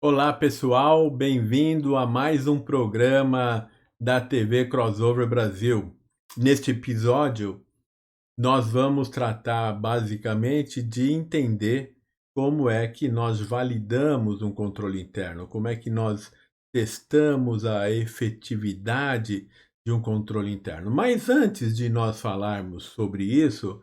Olá, pessoal, bem-vindo a mais um programa da TV Crossover Brasil. Neste episódio, nós vamos tratar basicamente de entender como é que nós validamos um controle interno, como é que nós testamos a efetividade de um controle interno. Mas antes de nós falarmos sobre isso,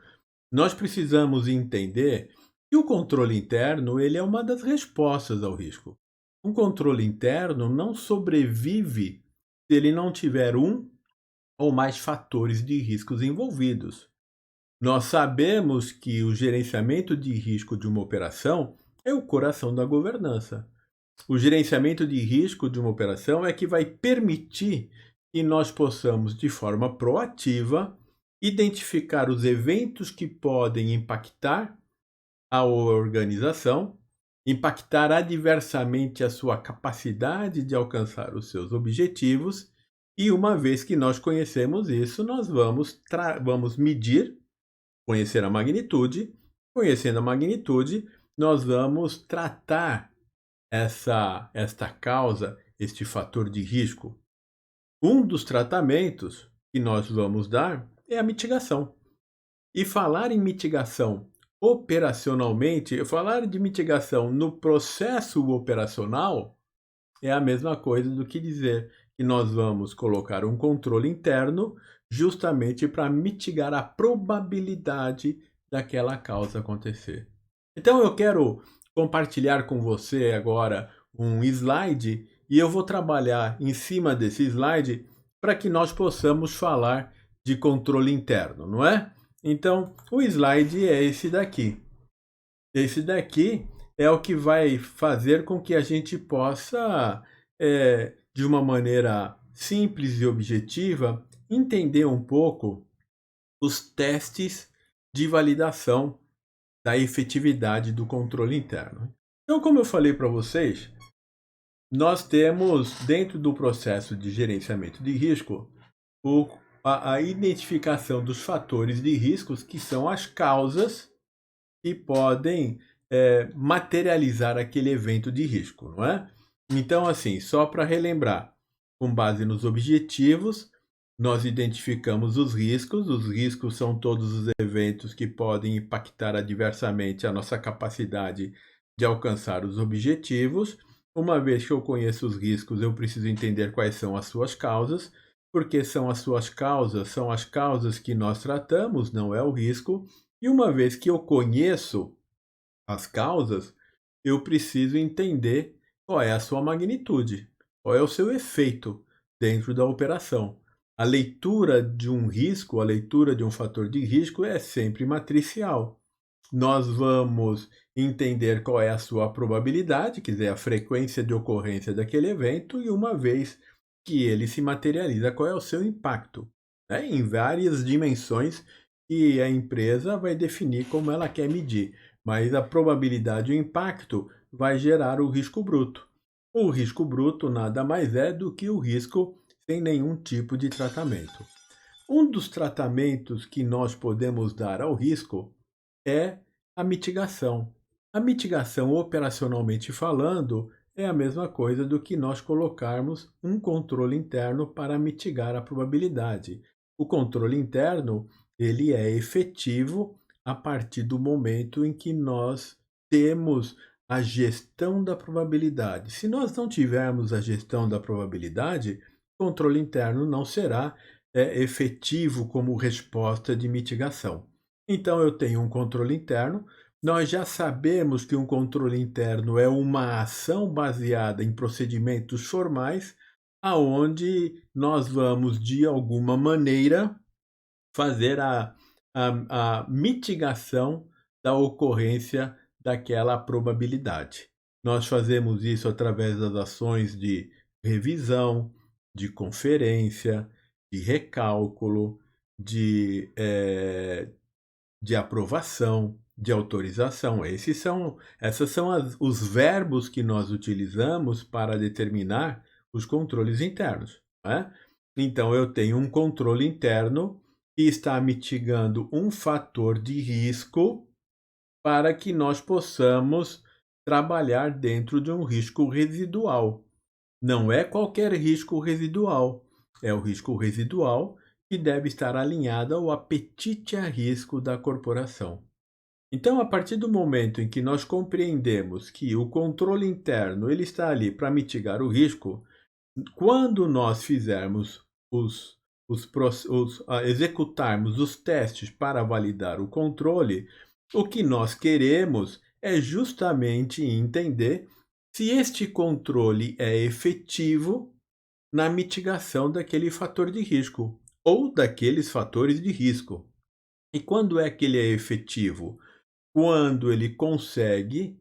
nós precisamos entender que o controle interno, ele é uma das respostas ao risco. Um controle interno não sobrevive se ele não tiver um ou mais fatores de riscos envolvidos. Nós sabemos que o gerenciamento de risco de uma operação é o coração da governança. O gerenciamento de risco de uma operação é que vai permitir que nós possamos, de forma proativa, identificar os eventos que podem impactar a organização, impactar adversamente a sua capacidade de alcançar os seus objetivos, e uma vez que nós conhecemos isso, nós vamos medir, conhecer a magnitude, conhecendo a magnitude, nós vamos tratar esta causa, este fator de risco. Um dos tratamentos que nós vamos dar é a mitigação. E falar em mitigação operacionalmente, falar de mitigação no processo operacional é a mesma coisa do que dizer que nós vamos colocar um controle interno justamente para mitigar a probabilidade daquela causa acontecer. Então eu quero compartilhar com você agora um slide e eu vou trabalhar em cima desse slide para que nós possamos falar de controle interno, não é? Então, o slide é esse daqui. Esse daqui é o que vai fazer com que a gente possa, de uma maneira simples e objetiva, entender um pouco os testes de validação da efetividade do controle interno. Então, como eu falei para vocês, nós temos, dentro do processo de gerenciamento de risco, a identificação dos fatores de riscos, que são as causas que podem materializar aquele evento de risco, não é? Então, assim, só para relembrar, com base nos objetivos, nós identificamos os riscos são todos os eventos que podem impactar adversamente a nossa capacidade de alcançar os objetivos. Uma vez que eu conheço os riscos, eu preciso entender quais são as suas causas, porque são as causas que nós tratamos, não é o risco. E uma vez que eu conheço as causas, eu preciso entender qual é a sua magnitude, qual é o seu efeito dentro da operação. A leitura de um risco, a leitura de um fator de risco é sempre matricial. Nós vamos entender qual é a sua probabilidade, quer dizer, a frequência de ocorrência daquele evento, e uma vez que ele se materializa, qual é o seu impacto, né? Em várias dimensões que a empresa vai definir como ela quer medir, mas a probabilidade e o impacto vai gerar o risco bruto. O risco bruto nada mais é do que o risco sem nenhum tipo de tratamento. Um dos tratamentos que nós podemos dar ao risco é a mitigação. A mitigação, operacionalmente falando, é a mesma coisa do que nós colocarmos um controle interno para mitigar a probabilidade. O controle interno, ele é efetivo a partir do momento em que nós temos a gestão da probabilidade. Se nós não tivermos a gestão da probabilidade, o controle interno não será efetivo como resposta de mitigação. Então eu tenho um controle interno. Nós já sabemos que um controle interno é uma ação baseada em procedimentos formais, aonde nós vamos, de alguma maneira, fazer a mitigação da ocorrência daquela probabilidade. Nós fazemos isso através das ações de revisão, de conferência, de recálculo, de aprovação, de autorização. Essas são os verbos que nós utilizamos para determinar os controles internos, né? Então, eu tenho um controle interno que está mitigando um fator de risco para que nós possamos trabalhar dentro de um risco residual. Não é qualquer risco residual, é o risco residual que deve estar alinhado ao apetite a risco da corporação. Então, a partir do momento em que nós compreendemos que o controle interno ele está ali para mitigar o risco, quando nós fizermos executarmos os testes para validar o controle, o que nós queremos é justamente entender se este controle é efetivo na mitigação daquele fator de risco ou daqueles fatores de risco. E quando é que ele é efetivo? Quando ele consegue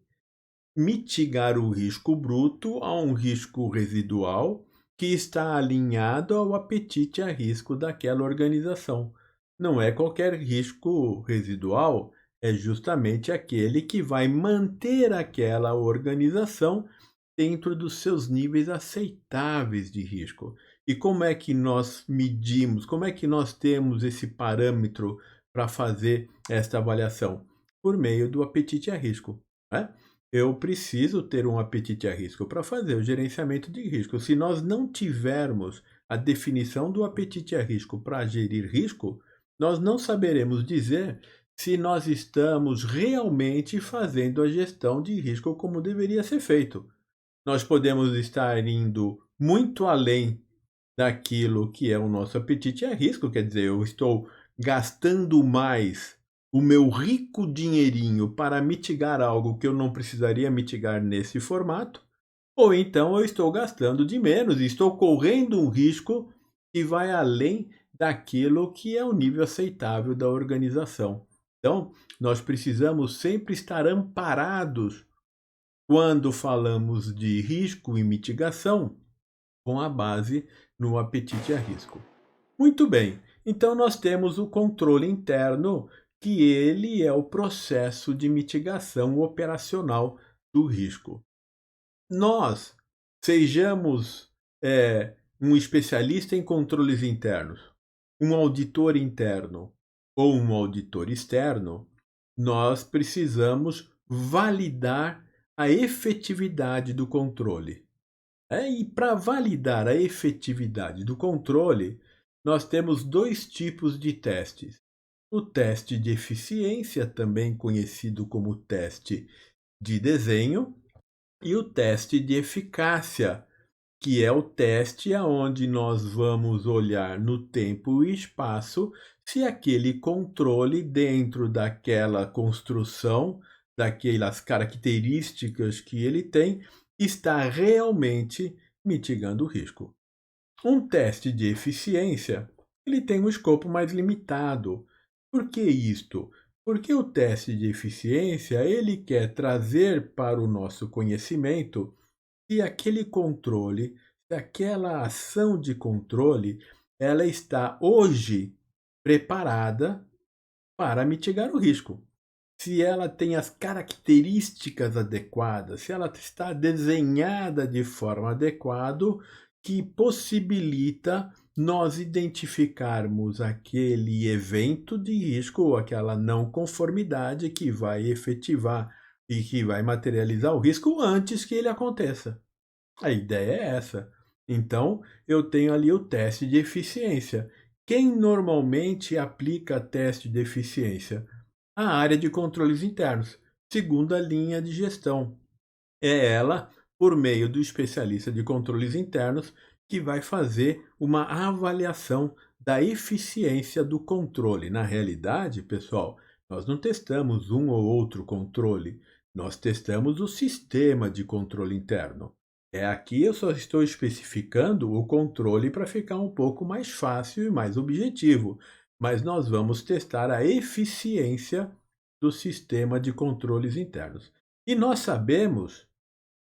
mitigar o risco bruto a um risco residual que está alinhado ao apetite a risco daquela organização. Não é qualquer risco residual, é justamente aquele que vai manter aquela organização dentro dos seus níveis aceitáveis de risco. E como é que nós medimos, como é que nós temos esse parâmetro para fazer esta avaliação? Por meio do apetite a risco, né? Eu preciso ter um apetite a risco para fazer o gerenciamento de risco. Se nós não tivermos a definição do apetite a risco para gerir risco, nós não saberemos dizer se nós estamos realmente fazendo a gestão de risco como deveria ser feito. Nós podemos estar indo muito além daquilo que é o nosso apetite a risco, quer dizer, eu estou gastando mais o meu rico dinheirinho para mitigar algo que eu não precisaria mitigar nesse formato, ou então eu estou gastando de menos e estou correndo um risco que vai além daquilo que é o nível aceitável da organização. Então, nós precisamos sempre estar amparados quando falamos de risco e mitigação com a base no apetite a risco. Muito bem, então nós temos o controle interno, que ele é o processo de mitigação operacional do risco. Nós sejamos um especialista em controles internos, um auditor interno ou um auditor externo, nós precisamos validar a efetividade do controle. E para validar a efetividade do controle, nós temos dois tipos de testes. O teste de eficiência, também conhecido como teste de desenho, e o teste de eficácia, que é o teste onde nós vamos olhar no tempo e espaço se aquele controle dentro daquela construção, daquelas características que ele tem, está realmente mitigando o risco. Um teste de eficiência, ele tem um escopo mais limitado. Por que isto? Porque o teste de eficiência, ele quer trazer para o nosso conhecimento se aquele controle, se aquela ação de controle, ela está hoje preparada para mitigar o risco. Se ela tem as características adequadas, se ela está desenhada de forma adequada, que possibilita nós identificarmos aquele evento de risco ou aquela não conformidade que vai efetivar e que vai materializar o risco antes que ele aconteça. A ideia é essa. Então, eu tenho ali o teste de eficiência. Quem normalmente aplica teste de eficiência? A área de controles internos, segunda linha de gestão. É ela, por meio do especialista de controles internos, que vai fazer uma avaliação da eficiência do controle. Na realidade, pessoal, nós não testamos um ou outro controle, nós testamos o sistema de controle interno. Aqui eu só estou especificando o controle para ficar um pouco mais fácil e mais objetivo, mas nós vamos testar a eficiência do sistema de controles internos. E nós sabemos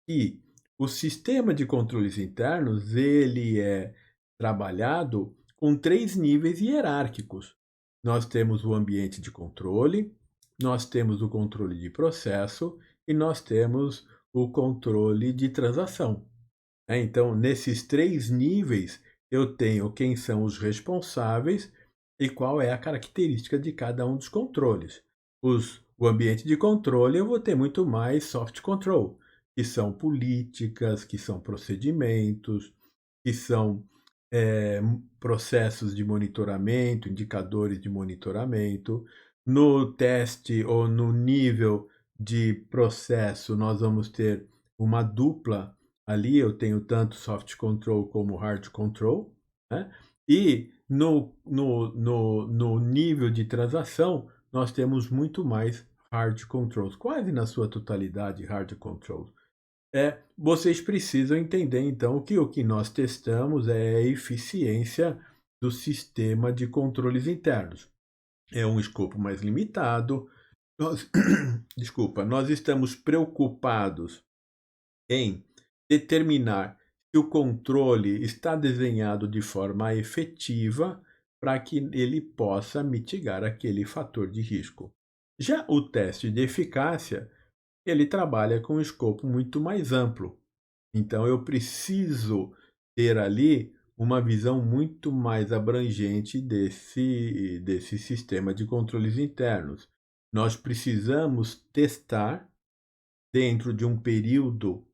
que o sistema de controles internos ele é trabalhado com 3 níveis hierárquicos. Nós temos o ambiente de controle, nós temos o controle de processo e nós temos o controle de transação. Então, nesses 3 níveis, eu tenho quem são os responsáveis e qual é a característica de cada um dos controles. Os o ambiente de controle, eu vou ter muito mais soft control, que são políticas, que são procedimentos, que são processos de monitoramento, indicadores de monitoramento. No teste ou no nível de processo, nós vamos ter uma dupla ali, eu tenho tanto soft control como hard control, né? E no nível de transação, nós temos muito mais hard controls, quase na sua totalidade hard controls. Vocês precisam entender então que o que nós testamos é a eficiência do sistema de controles internos. É um escopo mais limitado. Nós, desculpa, nós estamos preocupados em determinar se o controle está desenhado de forma efetiva para que ele possa mitigar aquele fator de risco. Já o teste de eficácia, ele trabalha com um escopo muito mais amplo. Então eu preciso ter ali uma visão muito mais abrangente desse sistema de controles internos. Nós precisamos testar dentro de um período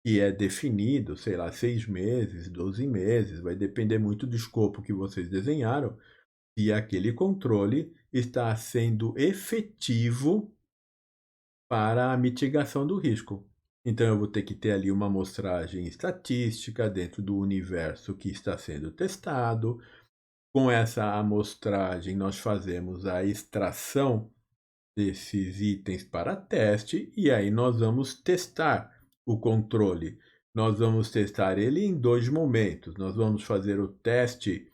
que é definido, sei lá, 6 meses, 12 meses, vai depender muito do escopo que vocês desenharam, se aquele controle está sendo efetivo para a mitigação do risco. Então eu vou ter que ter ali uma amostragem estatística dentro do universo que está sendo testado. Com essa amostragem, nós fazemos a extração desses itens para teste e aí nós vamos testar o controle. Nós vamos testar ele em 2 momentos. Nós vamos fazer o teste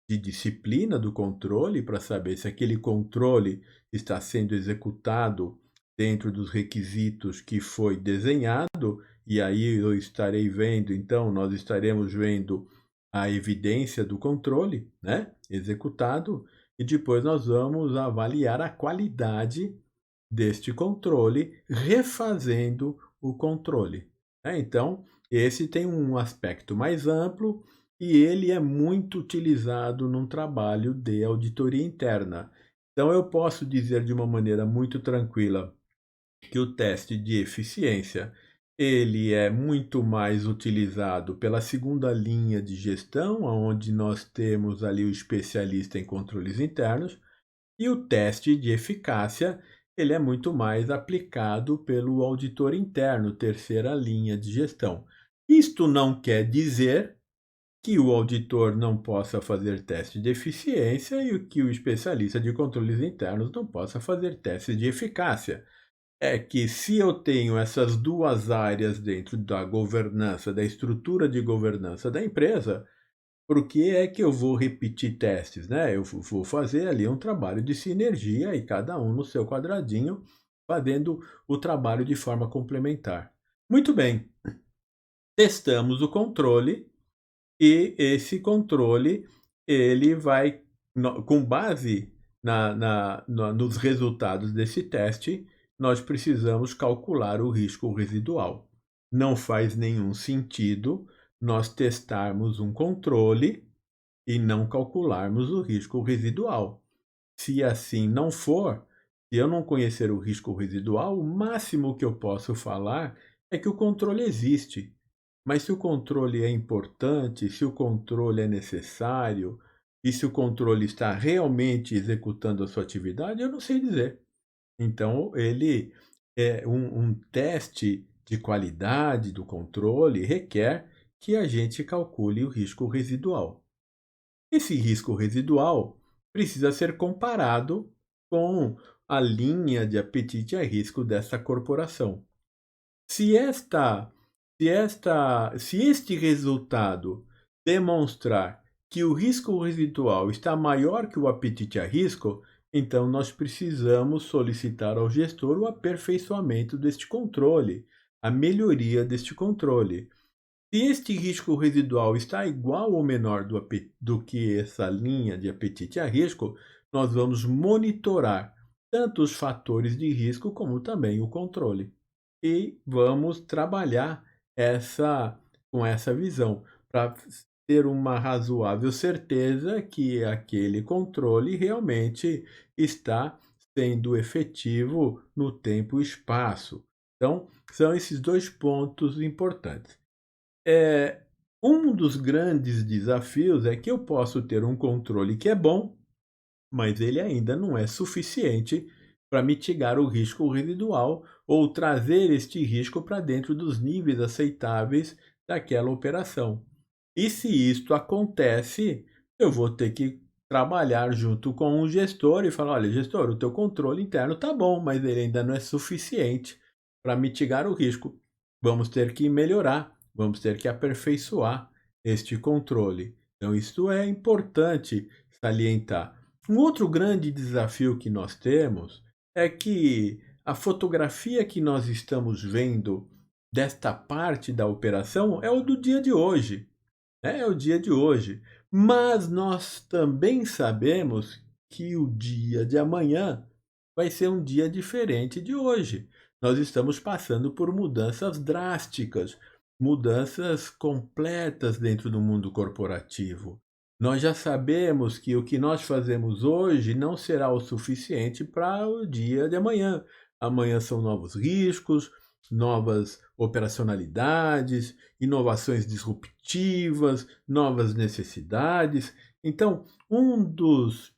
de disciplina do controle para saber se aquele controle está sendo executado dentro dos requisitos que foi desenhado, e aí eu estarei vendo, então nós estaremos vendo a evidência do controle, né, executado, e depois nós vamos avaliar a qualidade deste controle, refazendo o controle, né? Então, esse tem um aspecto mais amplo e ele é muito utilizado num trabalho de auditoria interna. Então, eu posso dizer de uma maneira muito tranquila que o teste de eficiência ele é muito mais utilizado pela segunda linha de gestão, onde nós temos ali o especialista em controles internos, e o teste de eficácia ele é muito mais aplicado pelo auditor interno, terceira linha de gestão. Isto não quer dizer que o auditor não possa fazer teste de eficiência e que o especialista de controles internos não possa fazer teste de eficácia. É que se eu tenho essas duas áreas dentro da governança, da estrutura de governança da empresa, por que é que eu vou repetir testes, né? Eu vou fazer ali um trabalho de sinergia e cada um no seu quadradinho, fazendo o trabalho de forma complementar. Muito bem, testamos o controle e esse controle ele vai, com base nos resultados desse teste, nós precisamos calcular o risco residual. Não faz nenhum sentido nós testarmos um controle e não calcularmos o risco residual. Se assim não for, se eu não conhecer o risco residual, o máximo que eu posso falar é que o controle existe. Mas se o controle é importante, se o controle é necessário e se o controle está realmente executando a sua atividade, eu não sei dizer. Então, ele é um teste de qualidade do controle requer que a gente calcule o risco residual. Esse risco residual precisa ser comparado com a linha de apetite a risco dessa corporação. Se esta se este resultado demonstrar que o risco residual está maior que o apetite a risco, então nós precisamos solicitar ao gestor o aperfeiçoamento deste controle, a melhoria deste controle. Se este risco residual está igual ou menor do que essa linha de apetite a risco, nós vamos monitorar tanto os fatores de risco como também o controle. E vamos trabalhar com essa visão para ter uma razoável certeza que aquele controle realmente está sendo efetivo no tempo e espaço. Então, são esses dois pontos importantes. Um dos grandes desafios é que eu posso ter um controle que é bom, mas ele ainda não é suficiente para mitigar o risco residual ou trazer este risco para dentro dos níveis aceitáveis daquela operação. E se isto acontece, eu vou ter que trabalhar junto com o gestor e falar: olha, gestor, o teu controle interno está bom, mas ele ainda não é suficiente para mitigar o risco. Vamos ter que melhorar, vamos ter que aperfeiçoar este controle. Então, isto é importante salientar. Um outro grande desafio que nós temos é que a fotografia que nós estamos vendo desta parte da operação é o do dia de hoje, né? É o dia de hoje. Mas nós também sabemos que o dia de amanhã vai ser um dia diferente de hoje. Nós estamos passando por mudanças drásticas, mudanças completas dentro do mundo corporativo. Nós já sabemos que o que nós fazemos hoje não será o suficiente para o dia de amanhã. Amanhã são novos riscos, novas operacionalidades, inovações disruptivas, novas necessidades. Então, um dos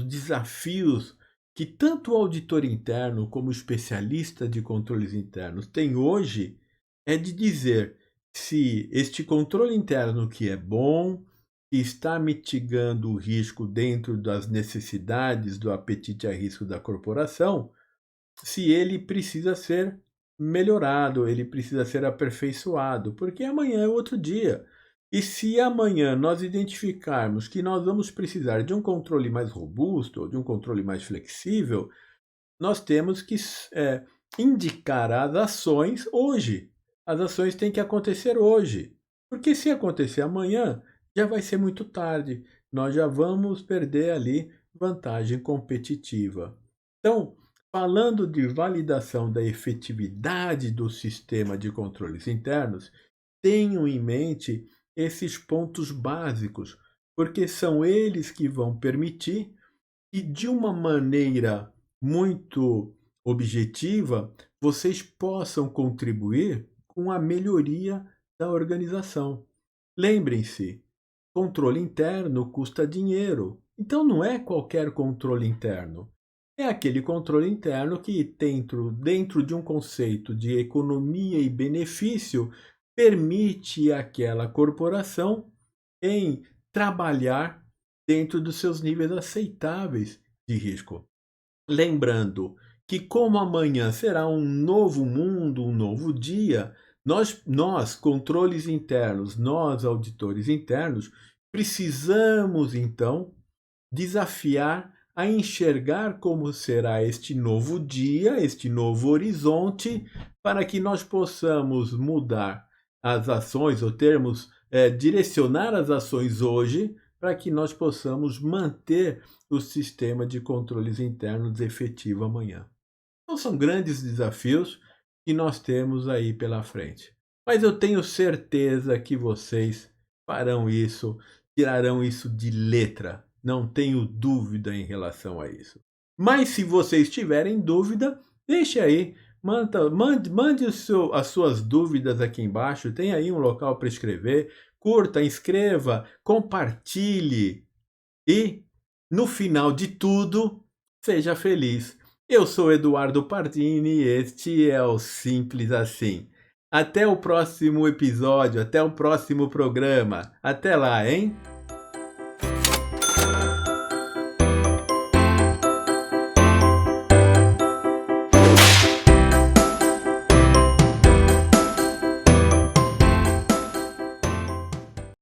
desafios que tanto o auditor interno como o especialista de controles internos tem hoje é de dizer se este controle interno que é bom, que está mitigando o risco dentro das necessidades do apetite a risco da corporação, se ele precisa ser melhorado, ele precisa ser aperfeiçoado, porque amanhã é outro dia. E se amanhã nós identificarmos que nós vamos precisar de um controle mais robusto, ou de um controle mais flexível, nós temos que indicar as ações hoje. As ações têm que acontecer hoje. Porque se acontecer amanhã, já vai ser muito tarde. Nós já vamos perder ali vantagem competitiva. Então, falando de validação da efetividade do sistema de controles internos, tenham em mente esses pontos básicos, porque são eles que vão permitir que, de uma maneira muito objetiva, vocês possam contribuir com a melhoria da organização. Lembrem-se, controle interno custa dinheiro. Então não é qualquer controle interno. É aquele controle interno que, dentro de um conceito de economia e benefício, permite àquela corporação em trabalhar dentro dos seus níveis aceitáveis de risco. Lembrando que, como amanhã será um novo mundo, um novo dia, nós, controles internos, nós, auditores internos, precisamos então desafiar a enxergar como será este novo dia, este novo horizonte, para que nós possamos mudar as ações ou direcionar as ações hoje para que nós possamos manter o sistema de controles internos efetivo amanhã. Então são grandes desafios que nós temos aí pela frente. Mas eu tenho certeza que vocês farão isso, tirarão isso de letra. Não tenho dúvida em relação a isso. Mas se vocês tiverem dúvida, deixe aí. Mande as suas dúvidas aqui embaixo. Tem aí um local para escrever. Curta, inscreva, compartilhe. E, no final de tudo, seja feliz. Eu sou Eduardo Pardini e este é o Simples Assim. Até o próximo episódio, até o próximo programa. Até lá, hein?